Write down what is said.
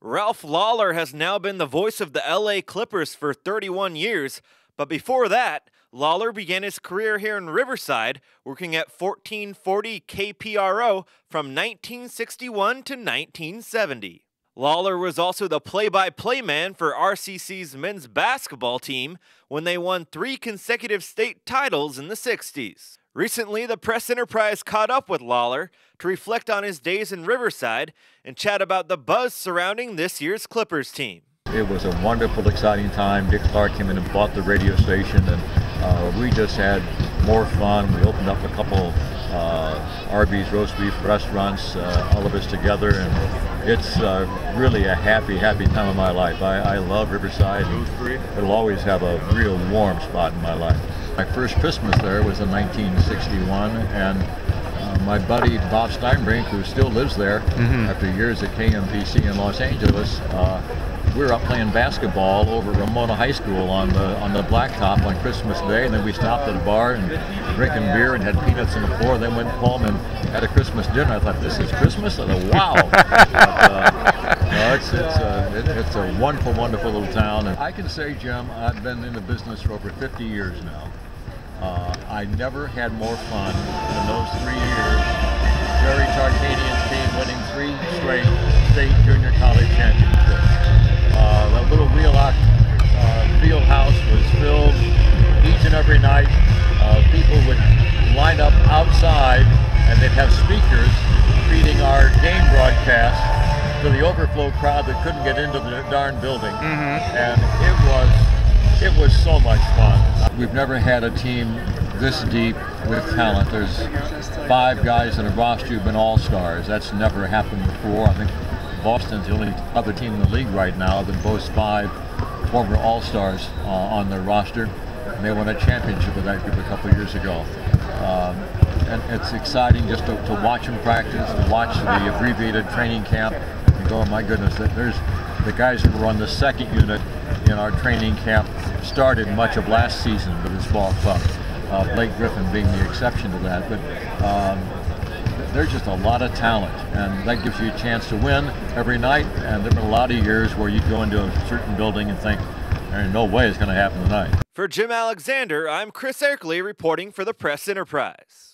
Ralph Lawler has now been the voice of the LA Clippers for 31 years, but before that, Lawler began his career here in Riverside, working at 1440 KPRO from 1961 to 1970. Lawler was also the play-by-play man for RCC's men's basketball team when they won 3 consecutive state titles in the 60s. Recently, the Press Enterprise caught up with Lawler to reflect on his days in Riverside and chat about the buzz surrounding this year's Clippers team. It was a wonderful, exciting time. Dick Clark came in and bought the radio station, and we just had more fun. We opened up a couple Arby's roast beef restaurants, all of us together, and it's really a happy time of my life. I love Riverside, and it'll always have a real warm spot in my life. My first Christmas there was in 1961, and my buddy Bob Steinbrink, who still lives there after years at KMPC in Los Angeles, we were up playing basketball over at Ramona High School on the blacktop on Christmas Day, and then we stopped at a bar and drinking beer and had peanuts on the floor. Then went home and had a Christmas dinner. I thought, this is Christmas? I thought, wow! It's a wonderful, wonderful little town. And I can say, Jim, I've been in the business for over 50 years now. I never had more fun than those 3 years. Jerry Tarkanian's team winning 3 straight state junior college championships. That little Wheelock field house was filled each and every night. People would line up outside and they'd have speakers feeding our game broadcast to the overflow crowd that couldn't get into the darn building. And it was so much fun. We've never had a team this deep with talent. There's 5 guys in a roster who've been all-stars. That's never happened before. I think Boston's the only other team in the league right now that boasts 5 former all-stars on their roster. And they won a championship with that group a couple of years ago. And it's exciting just to watch them practice, to watch the abbreviated training camp, and go, oh my goodness, there's the guys who were on the second unit in our training camp started much of last season with this ball club. Blake Griffin being the exception to that, but there's just a lot of talent, and that gives you a chance to win every night. And there have been a lot of years where you go into a certain building and think, there's no way it's going to happen tonight. For Jim Alexander, I'm Chris Erkley reporting for the Press Enterprise.